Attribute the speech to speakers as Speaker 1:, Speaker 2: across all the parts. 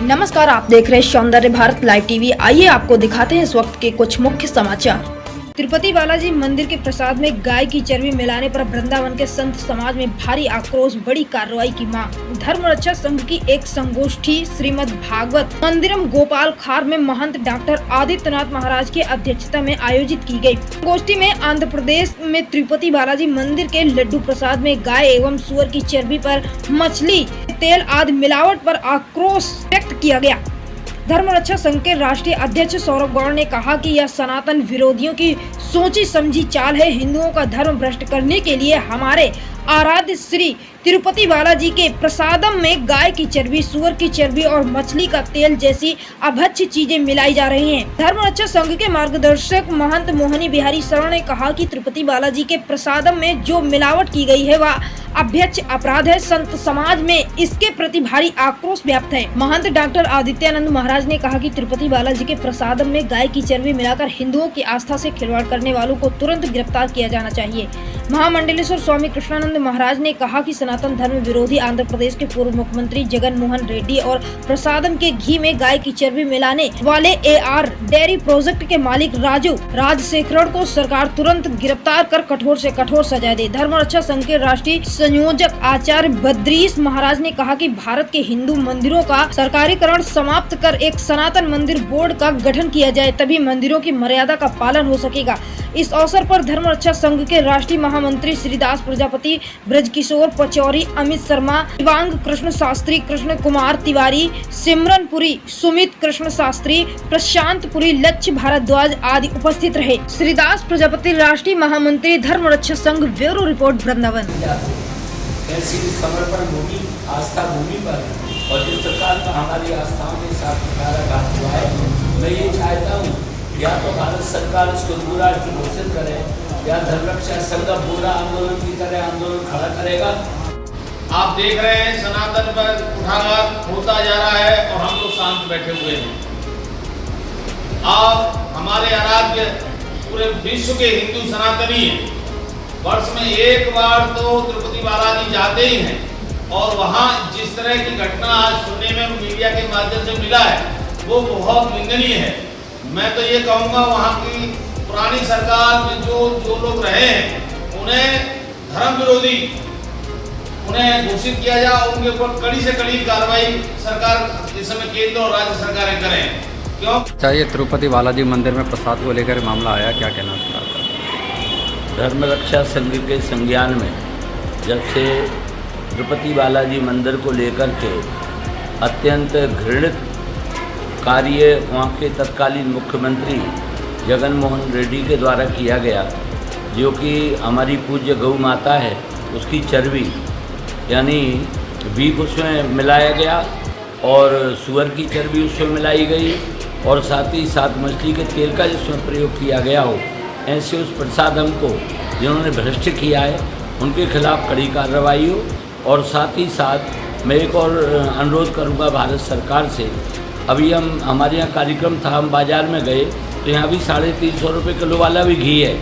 Speaker 1: नमस्कार, आप देख रहे हैं सौंदर्य भारत लाइव टीवी। आइए आपको दिखाते हैं इस वक्त के कुछ मुख्य समाचार। तिरुपति बालाजी मंदिर के प्रसाद में गाय की चर्बी मिलाने पर वृंदावन के संत समाज में भारी आक्रोश, बड़ी कार्रवाई की मांग। धर्म रक्षा संघ की एक संगोष्ठी श्रीमद् भागवत मंदिरम गोपाल खार में महंत डॉक्टर आदित्यनाथ महाराज की अध्यक्षता में आयोजित की गई। गोष्ठी में आंध्र प्रदेश में तिरुपति बालाजी मंदिर के लड्डू प्रसाद में गाय एवं सुअर की चर्बी पर मछली, तेल आदि मिलावट पर आक्रोश व्यक्त किया गया। धर्म रक्षा संघ के राष्ट्रीय अध्यक्ष सौरभ गौड़ ने कहा कि यह सनातन विरोधियों की सोची समझी चाल है। हिंदुओं का धर्म भ्रष्ट करने के लिए हमारे आराध्य श्री तिरुपति बालाजी के प्रसादम में गाय की चर्बी, सुअर की चर्बी और मछली का तेल जैसी अभक्ष्य चीजें मिलाई जा रही हैं। धर्म रक्षा संघ के मार्गदर्शक महंत मोहनी बिहारी शरण ने कहा कि तिरुपति बालाजी के प्रसादम में जो मिलावट की गई है वह अभक्ष्य अपराध है। संत समाज में इसके प्रति भारी आक्रोश व्याप्त है। महंत डॉक्टर आदित्यानंद महाराज ने कहा कि तिरुपति बालाजी के प्रसादम में गाय की चर्बी मिलाकर हिंदुओं की आस्था से खिलवाड़ करने वालों को तुरंत गिरफ्तार किया जाना चाहिए। महामंडलेश्वर स्वामी कृष्णानंद महाराज ने कहा कि सनातन धर्म विरोधी आंध्र प्रदेश के पूर्व मुख्यमंत्री जगन मोहन रेड्डी और प्रसादम के घी में गाय की चर्बी मिलाने वाले AR डेयरी प्रोजेक्ट के मालिक राजू राजशेखरन को सरकार तुरंत गिरफ्तार कर कठोर से कठोर सजा दे। धर्म रक्षा संघ के राष्ट्रीय संयोजक आचार्य बद्रीश महाराज ने कहा कि भारत के हिंदू मंदिरों का सरकारीकरण समाप्त कर एक सनातन मंदिर बोर्ड का गठन किया जाए, तभी मंदिरों की मर्यादा का पालन हो सकेगा। इस अवसर पर धर्म रक्षा संघ के राष्ट्रीय महामंत्री श्रीदास प्रजापति, ब्रजकिशोर पचौरी, अमित शर्मा, दिवांग कृष्ण शास्त्री, कृष्ण कुमार तिवारी, सिमरनपुरी, सुमित कृष्ण शास्त्री, प्रशांतपुरी, लक्ष्य भारद्वाज आदि उपस्थित रहे। श्रीदास प्रजापति, राष्ट्रीय महामंत्री, धर्म रक्षा संघ, ब्यूरो रिपोर्ट, वृंदावन।
Speaker 2: ऐसी समर्पण भूमि, आस्था भूमि पर और जिस प्रकार का हमारी आस्थाओं के साथ घात हुआ है, मैं ये चाहता हूँ या तो भारत सरकार इसको भूराष्ट्र घोषित करे या धर्म रक्षा संघ पूरा आंदोलन की तरह आंदोलन खड़ा करेगा।
Speaker 3: आप देख रहे हैं सनातन पर कुठाराघात होता जा रहा है और हम लोग शांत बैठे हुए हैं। आप हमारे आराध्य पूरे विश्व के हिंदू सनातनी हैं। वर्ष में एक बार तो तिरुपति बालाजी जाते ही हैं और वहाँ जिस तरह की घटना आज सुनने में मीडिया के माध्यम से मिला है वो बहुत निंदनीय है। मैं तो ये कहूँगा वहाँ की पुरानी सरकार में जो लोग रहे हैं उन्हें धर्म विरोधी उन्हें घोषित किया जाए, उनके ऊपर कड़ी से कड़ी कार्रवाई सरकार इस समय केंद्र और राज्य सरकारें करें। क्यों
Speaker 4: चाहिए तिरुपति बालाजी मंदिर में प्रसाद को लेकर मामला आया, क्या कहना है?
Speaker 2: धर्म रक्षा संघ के संज्ञान में जब से तिरुपति बालाजी मंदिर को लेकर के अत्यंत घृणित कार्य वहाँ के तत्कालीन मुख्यमंत्री जगन मोहन रेड्डी के द्वारा किया गया, जो कि हमारी पूज्य गौ माता है उसकी चर्बी यानी बीफ उसमें मिलाया गया और सुअर की चर्बी उसमें मिलाई गई और साथ ही साथ मछली के तेल का जिसमें प्रयोग किया गया हो, ऐसे उस प्रसादम को जिन्होंने भ्रष्ट किया है उनके खिलाफ कड़ी कार्रवाई हो। और साथ ही साथ मैं एक और अनुरोध करूंगा भारत सरकार से, अभी हमारे यहाँ कार्यक्रम था, हम बाज़ार में गए तो यहाँ भी 350 रुपये किलो वाला भी घी है।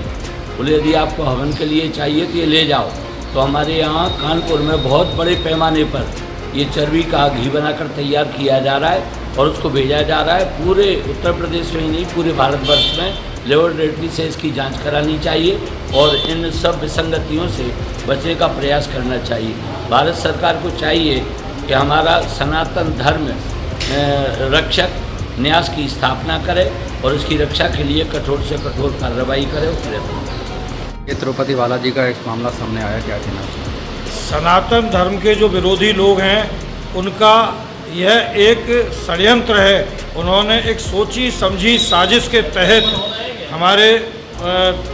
Speaker 2: बोले यदि आपको हवन के लिए चाहिए तो ये ले जाओ। तो हमारे यहाँ कानपुर में बहुत बड़े पैमाने पर ये चर्बी का घी बनाकर तैयार किया जा रहा है और उसको भेजा जा रहा है। पूरे उत्तर प्रदेश में ही नहीं, पूरे भारतवर्ष में लेबोरेटरी से इसकी जांच करानी चाहिए और इन सब विसंगतियों से बचने का प्रयास करना चाहिए। भारत सरकार को चाहिए कि हमारा सनातन धर्म रक्षक न्यास की स्थापना करे और इसकी रक्षा के लिए कठोर से कठोर कार्रवाई करे।
Speaker 4: ये तिरुपति बालाजी का एक मामला सामने आया, क्या कहना है?
Speaker 5: सनातन धर्म के जो विरोधी लोग हैं उनका यह एक षड्यंत्र है। उन्होंने एक सोची समझी साजिश के तहत हमारे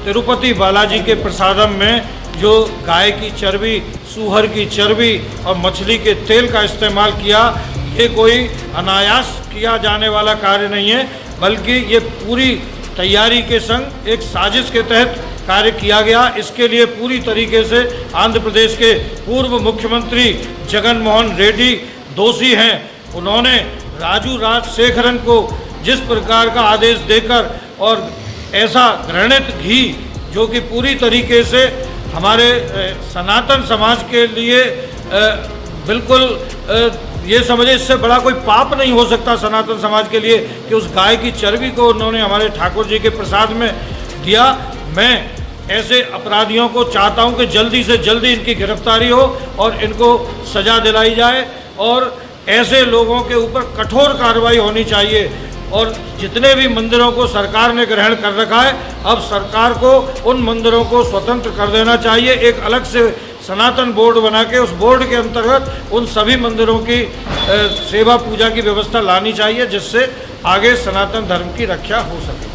Speaker 5: तिरुपति बालाजी के प्रसादम में जो गाय की चर्बी, सूअर की चर्बी और मछली के तेल का इस्तेमाल किया, ये कोई अनायास किया जाने वाला कार्य नहीं है, बल्कि ये पूरी तैयारी के संग एक साजिश के तहत कार्य किया गया। इसके लिए पूरी तरीके से आंध्र प्रदेश के पूर्व मुख्यमंत्री जगन मोहन रेड्डी दोषी हैं। उन्होंने राजू राजशेखरन को जिस प्रकार का आदेश देकर और ऐसा घृणित घी जो कि पूरी तरीके से हमारे सनातन समाज के लिए बिल्कुल ये समझे इससे बड़ा कोई पाप नहीं हो सकता सनातन समाज के लिए कि उस गाय की चर्बी को उन्होंने हमारे ठाकुर जी के प्रसाद में दिया। मैं ऐसे अपराधियों को चाहता हूं कि जल्दी से जल्दी इनकी गिरफ्तारी हो और इनको सजा दिलाई जाए और ऐसे लोगों के ऊपर कठोर कार्रवाई होनी चाहिए। और जितने भी मंदिरों को सरकार ने ग्रहण कर रखा है, अब सरकार को उन मंदिरों को स्वतंत्र कर देना चाहिए। एक अलग से सनातन बोर्ड बना के उस बोर्ड के अंतर्गत उन सभी मंदिरों की सेवा पूजा की व्यवस्था लानी चाहिए, जिससे आगे सनातन धर्म की रक्षा हो सके।